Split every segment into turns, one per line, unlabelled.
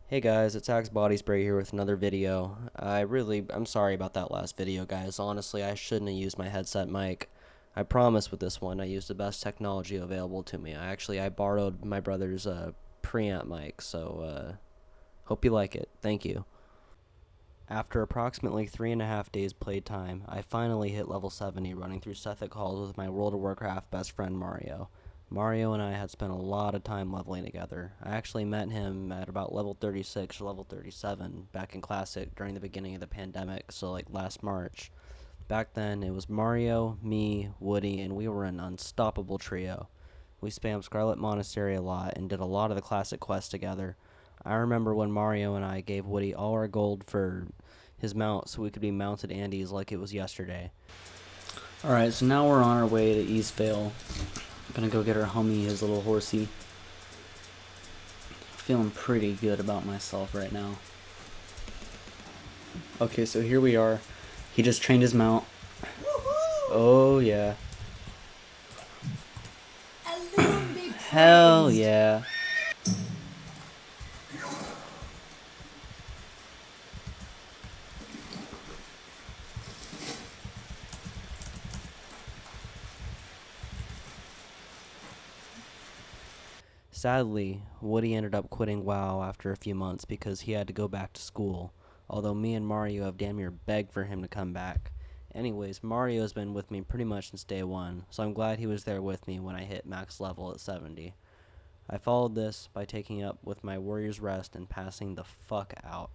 Hey guys, it's Axebodyspray here with another video. I'm sorry about that last video, guys. Honestly, I shouldn't have used my headset mic. I promise with this one, I used the best technology available to me. I borrowed my brother's preamp mic, so hope you like it. Thank you. After approximately 3.5 days playtime, I finally hit level 70 running through Suffolk halls with my World of Warcraft best friend Mario. Mario and I had spent a lot of time leveling together. I actually met him at about level 36 or level 37 back in Classic during the beginning of the pandemic, so like last March. Back then, it was Mario, me, Woody, and we were an unstoppable trio. We spammed Scarlet Monastery a lot and did a lot of the classic quests together. I remember when Mario and I gave Woody all our gold for his mount so we could be mounted Andes like it was yesterday.
Alright, so now we're on our way to East Vale. Gonna go get our homie his little horsey. Feeling pretty good about myself right now. Okay, so here we are. He just trained his mount. Oh yeah. Hell yeah.
Sadly, Woody ended up quitting WoW after a few months because he had to go back to school, although me and Mario have damn near begged for him to come back. Anyways, Mario's been with me pretty much since day one, so I'm glad he was there with me when I hit max level at 70. I followed this by taking up with my Warrior's Rest and passing the fuck out.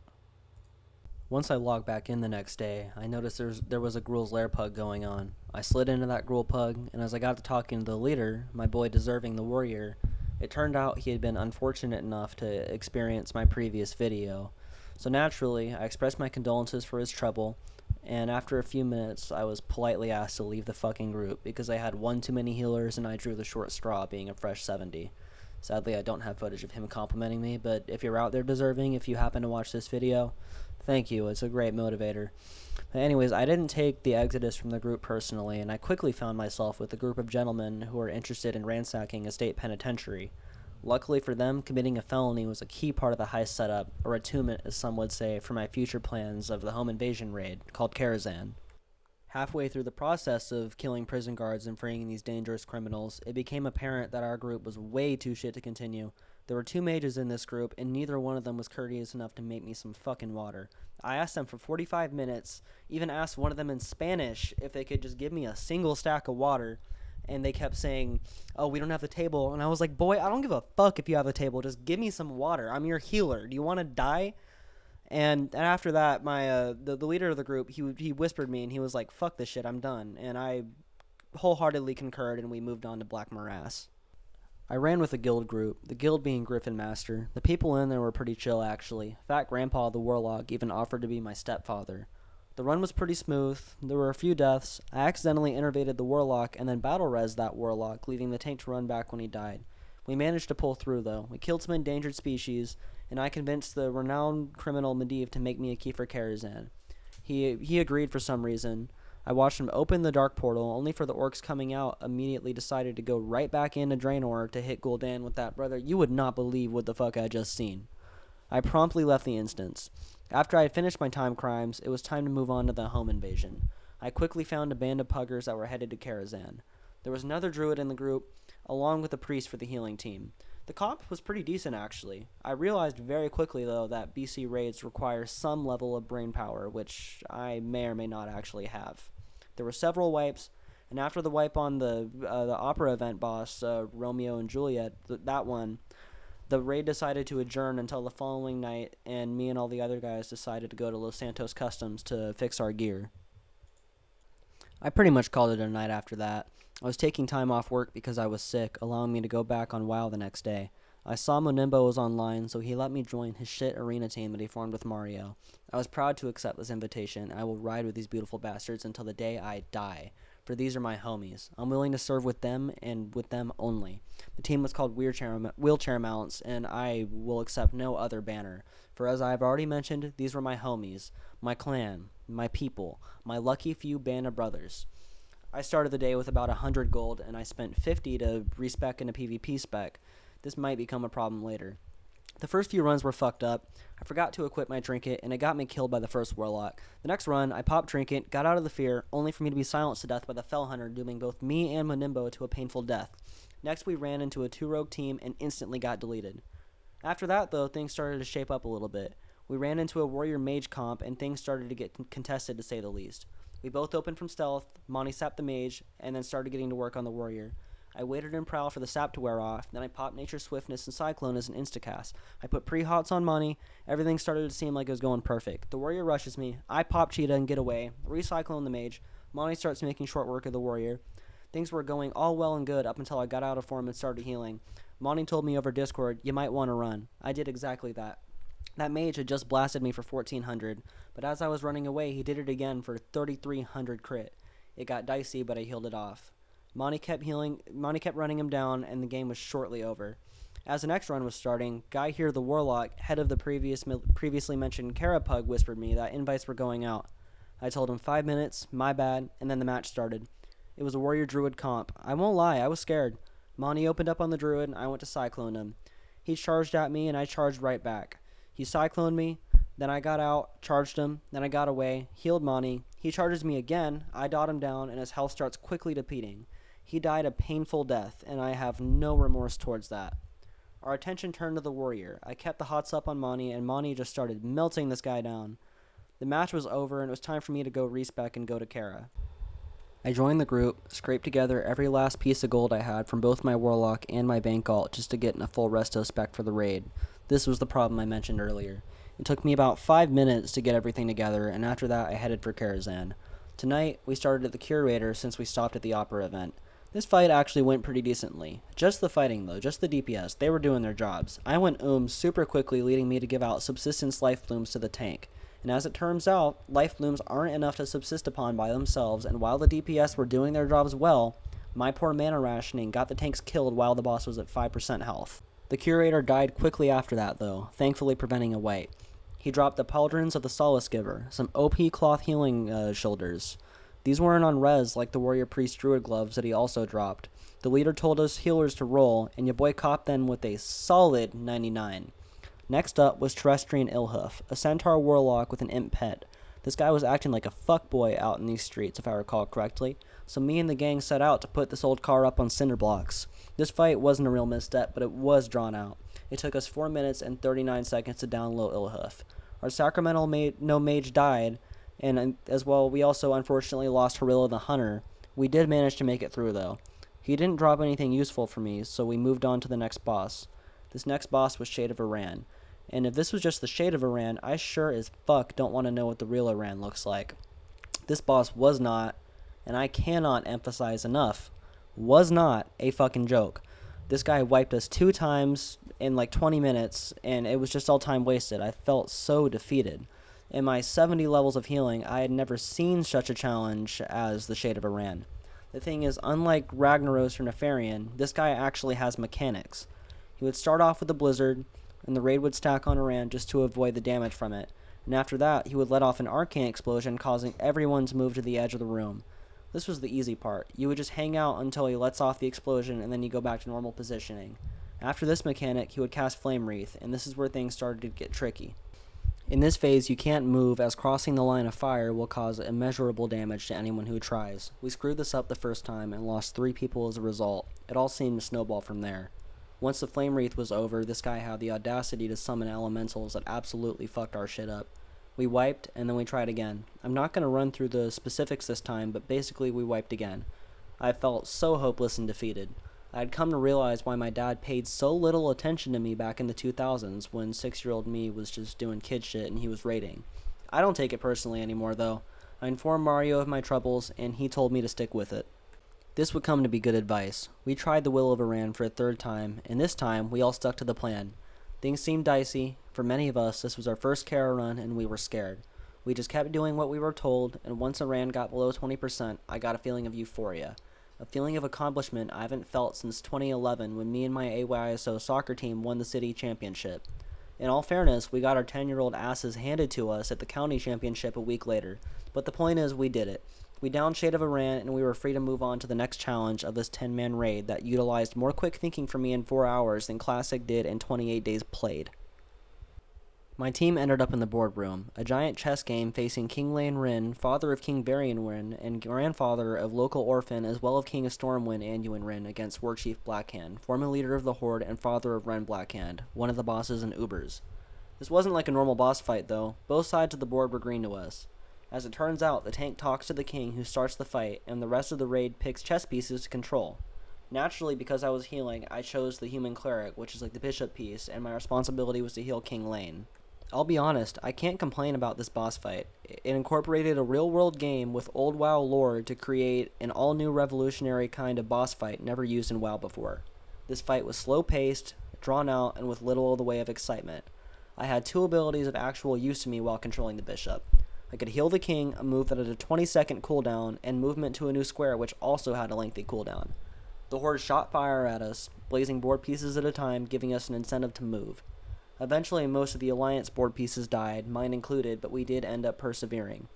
Once I logged back in the next day, I noticed there was a Gruul's Lair pug going on. I slid into that Gruul pug, and as I got to talking to the leader, my boy Deserving the Warrior, it turned out he had been unfortunate enough to experience my previous video. So naturally, I expressed my condolences for his trouble, and after a few minutes, I was politely asked to leave the fucking group because I had one too many healers and I drew the short straw being a fresh 70. Sadly, I don't have footage of him complimenting me, but if you're out there Deserving, if you happen to watch this video, thank you. It's a great motivator. But anyways, I didn't take the exodus from the group personally, and I quickly found myself with a group of gentlemen who were interested in ransacking a state penitentiary. Luckily for them, committing a felony was a key part of the heist setup, or attunement as some would say, for my future plans of the home invasion raid, called Karazhan. Halfway through the process of killing prison guards and freeing these dangerous criminals, it became apparent that our group was way too shit to continue. There were two mages in this group, and neither one of them was courteous enough to make me some fucking water. I asked them for 45 minutes, even asked one of them in Spanish if they could just give me a single stack of water, and they kept saying, oh, we don't have the table. And I was like, boy, I don't give a fuck if you have the table. Just give me some water. I'm your healer. Do you want to die? And after that, my the leader of the group, he whispered me, and he was like, fuck this shit, I'm done. And I wholeheartedly concurred, and we moved on to Black Morass. I ran with a guild group, the guild being Griffin Master. The people in there were pretty chill, actually. Fat Grandpa the Warlock even offered to be my stepfather. The run was pretty smooth. There were a few deaths. I accidentally innervated the Warlock and then battle-rezzed that Warlock, leaving the tank to run back when he died. We managed to pull through, though. We killed some endangered species, and I convinced the renowned criminal Medivh to make me a key for Karazhan. He agreed for some reason. I watched him open the dark portal, only for the orcs coming out immediately decided to go right back into Draenor to hit Gul'dan with that. Brother, you would not believe what the fuck I just seen. I promptly left the instance. After I had finished my time crimes, it was time to move on to the home invasion. I quickly found a band of puggers that were headed to Karazhan. There was another druid in the group, along with a priest for the healing team. The comp was pretty decent, actually. I realized very quickly, though, that BC raids require some level of brain power, which I may or may not actually have. There were several wipes, and after the wipe on the opera event boss, Romeo and Juliet, that one, the raid decided to adjourn until the following night, and me and all the other guys decided to go to Los Santos Customs to fix our gear. I pretty much called it a night after that. I was taking time off work because I was sick, allowing me to go back on WoW the next day. I saw Monimbo was online, so he let me join his shit arena team that he formed with Mario. I was proud to accept this invitation. I will ride with these beautiful bastards until the day I die, for these are my homies. I'm willing to serve with them and with them only. The team was called Wheelchair Mounts, and I will accept no other banner. For as I have already mentioned, these were my homies, my clan, my people, my lucky few band of brothers. I started the day with about 100 gold, and I spent 50 to respec in a PvP spec. This might become a problem later. The first few runs were fucked up. I forgot to equip my trinket, and it got me killed by the first warlock. The next run, I popped trinket, got out of the fear, only for me to be silenced to death by the fell hunter, dooming both me and Monimbo to a painful death. Next, we ran into a 2-rogue team and instantly got deleted. After that, though, things started to shape up a little bit. We ran into a warrior mage comp, and things started to get contested, to say the least. We both opened from stealth, Monty sapped the mage, and then started getting to work on the warrior. I waited in prowl for the sap to wear off, then I popped Nature's Swiftness and Cyclone as an instacast. I put pre-hots on Monty, everything started to seem like it was going perfect. The warrior rushes me, I pop Cheetah and get away, recyclone the mage, Monty starts making short work of the warrior. Things were going all well and good up until I got out of form and started healing. Monty told me over Discord, you might want to run. I did exactly that. That mage had just blasted me for 1400, but as I was running away, he did it again for 3300 crit. It got dicey, but I healed it off. Monty kept running him down, and the game was shortly over. As the next run was starting, Guy here, the warlock, head of the previously mentioned Carapug, whispered me that invites were going out. I told him 5 minutes, my bad, and then the match started. It was a warrior druid comp. I won't lie, I was scared. Monty opened up on the druid, and I went to cyclone him. He charged at me, and I charged right back. He cycloned me, then I got out, charged him, then I got away, healed Monty. He charges me again, I dot him down, and his health starts quickly depleting. He died a painful death, and I have no remorse towards that. Our attention turned to the warrior. I kept the hots up on Monty, and Monty just started melting this guy down. The match was over, and it was time for me to go respec and go to Kara. I joined the group, scraped together every last piece of gold I had from both my warlock and my bank alt just to get in a full resto spec for the raid. This was the problem I mentioned earlier. It took me about 5 minutes to get everything together, and after that I headed for Karazhan. Tonight, we started at the Curator since we stopped at the Opera event. This fight actually went pretty decently. Just the fighting though, just the DPS, they were doing their jobs. I went super quickly, leading me to give out subsistence life blooms to the tank. And as it turns out, life blooms aren't enough to subsist upon by themselves, and while the DPS were doing their jobs well, my poor mana rationing got the tanks killed while the boss was at 5% health. The Curator died quickly after that though, thankfully preventing a wipe. He dropped the Pauldrons of the Solace Giver, some OP cloth healing shoulders. These weren't on res like the Warrior Priest Druid gloves that he also dropped. The leader told us healers to roll, and your boy copped them with a solid 99. Next up was Terrestrian Illhoof, a centaur warlock with an imp pet. This guy was acting like a fuckboy out in these streets, if I recall correctly, so me and the gang set out to put this old car up on cinder blocks. This fight wasn't a real misstep, but it was drawn out. It took us 4 minutes and 39 seconds to down low Illhoof. Our Sacramental mage died, and as well, we also unfortunately lost Harilla the Hunter. We did manage to make it through, though. He didn't drop anything useful for me, so we moved on to the next boss. This next boss was Shade of Iran. And if this was just the Shade of Iran, I sure as fuck don't want to know what the real Iran looks like. This boss was not, and I cannot emphasize enough, was not a fucking joke. This guy wiped us 2 times in like 20 minutes, and it was just all time wasted. I felt so defeated. In my 70 levels of healing, I had never seen such a challenge as the Shade of Iran. The thing is, unlike Ragnaros or Nefarian, this guy actually has mechanics. He would start off with a blizzard, and the raid would stack on Iran just to avoid the damage from it. And after that, he would let off an arcane explosion, causing everyone to move to the edge of the room. This was the easy part. You would just hang out until he lets off the explosion, and then you go back to normal positioning. After this mechanic, he would cast Flame Wreath, and this is where things started to get tricky. In this phase, you can't move, as crossing the line of fire will cause immeasurable damage to anyone who tries. We screwed this up the first time and lost 3 people as a result. It all seemed to snowball from there. Once the Flame Wreath was over, this guy had the audacity to summon elementals that absolutely fucked our shit up. We wiped, and then we tried again. I'm not going to run through the specifics this time, but basically we wiped again. I felt so hopeless and defeated. I had come to realize why my dad paid so little attention to me back in the 2000s when 6-year-old me was just doing kid shit and he was raiding. I don't take it personally anymore though. I informed Mario of my troubles and he told me to stick with it. This would come to be good advice. We tried the Will of Iran for a 3rd time, and this time we all stuck to the plan. Things seemed dicey. For many of us, this was our first Kara run and we were scared. We just kept doing what we were told, and once Iran got below 20%, I got a feeling of euphoria. A feeling of accomplishment I haven't felt since 2011 when me and my AYSO soccer team won the city championship. In all fairness, we got our 10-year-old asses handed to us at the county championship a week later, but the point is we did it. We downed Shade of Iran and we were free to move on to the next challenge of this 10-man raid that utilized more quick thinking from me in 4 hours than Classic did in 28 days played. My team ended up in the boardroom, a giant chess game facing King Lane Rin, father of King Varian Rin, and grandfather of local orphan as well as King of Stormwind Anduin Rin against Warchief Blackhand, former leader of the Horde and father of Ren Blackhand, one of the bosses in Ubers. This wasn't like a normal boss fight though, both sides of the board were green to us. As it turns out, the tank talks to the king who starts the fight, and the rest of the raid picks chess pieces to control. Naturally, because I was healing, I chose the human cleric, which is like the bishop piece, and my responsibility was to heal King Lane. I'll be honest, I can't complain about this boss fight. It incorporated a real-world game with old WoW lore to create an all-new revolutionary kind of boss fight never used in WoW before. This fight was slow-paced, drawn out, and with little of the way of excitement. I had two abilities of actual use to me while controlling the bishop. I could heal the king, a move that had a 20-second cooldown, and movement to a new square which also had a lengthy cooldown. The Horde shot fire at us, blazing board pieces at a time, giving us an incentive to move. Eventually, most of the Alliance board pieces died, mine included, but we did end up persevering.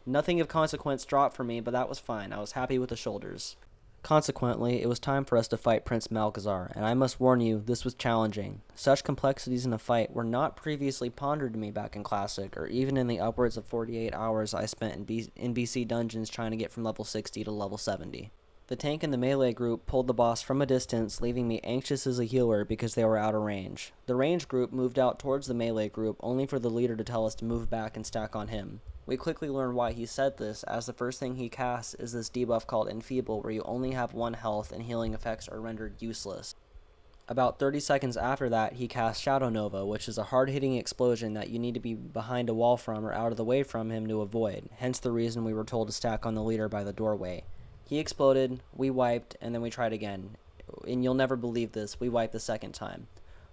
Nothing of consequence dropped for me, but that was fine. I was happy with the shoulders. Consequently, it was time for us to fight Prince Malchezaar, and I must warn you, this was challenging. Such complexities in a fight were not previously pondered to me back in Classic, or even in the upwards of 48 hours I spent in BC dungeons trying to get from level 60 to level 70. The tank and the melee group pulled the boss from a distance, leaving me anxious as a healer because they were out of range. The range group moved out towards the melee group, only for the leader to tell us to move back and stack on him. We quickly learned why he said this, as the first thing he casts is this debuff called Enfeeble, where you only have 1 health and healing effects are rendered useless. About 30 seconds after that, he cast Shadow Nova, which is a hard-hitting explosion that you need to be behind a wall from or out of the way from him to avoid, hence the reason we were told to stack on the leader by the doorway. He exploded, we wiped, and then we tried again. And you'll never believe this, we wiped the second time.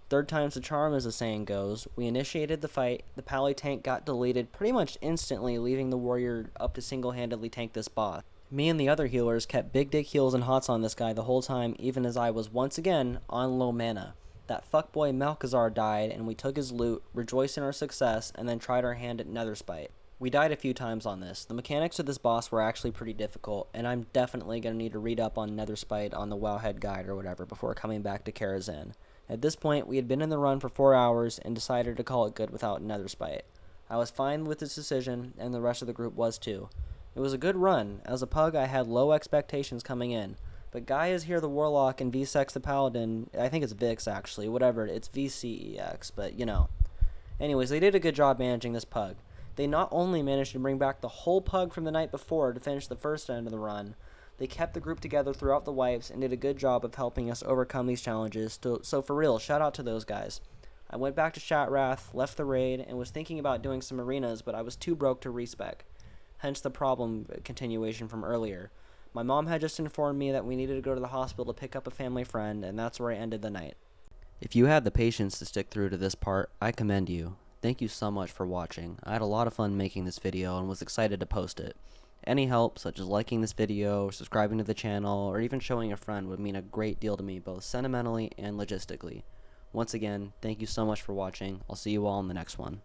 Third time's the charm, as the saying goes. We initiated the fight, the pally tank got deleted pretty much instantly, leaving the warrior up to single-handedly tank this boss. Me and the other healers kept big dick heals and hots on this guy the whole time, even as I was once again on low mana. That fuckboy Malchezaar died, and we took his loot, rejoiced in our success, and then tried our hand at Netherspite. We died a few times on this. The mechanics of this boss were actually pretty difficult, and I'm definitely going to need to read up on Netherspite on the Wowhead Guide or whatever before coming back to Karazhan. At this point, we had been in the run for 4 hours and decided to call it good without Netherspite. I was fine with this decision, and the rest of the group was too. It was a good run. As a pug, I had low expectations coming in. But Guy is here the Warlock and Vsex the Paladin. I think it's Vix, actually. Whatever. It's VCEX, but you know. Anyways, they did a good job managing this pug. They not only managed to bring back the whole pug from the night before to finish the first end of the run, they kept the group together throughout the wipes and did a good job of helping us overcome these challenges. So for real, shout out to those guys. I went back to Shatrath, left the raid, and was thinking about doing some arenas, but I was too broke to respec. Hence the problem continuation from earlier. My mom had just informed me that we needed to go to the hospital to pick up a family friend, and that's where I ended the night. If you had the patience to stick through to this part, I commend you. Thank you so much for watching. I had a lot of fun making this video and was excited to post it. Any help, such as liking this video, subscribing to the channel, or even showing a friend would mean a great deal to me, both sentimentally and logistically. Once again, thank you so much for watching. I'll see you all in the next one.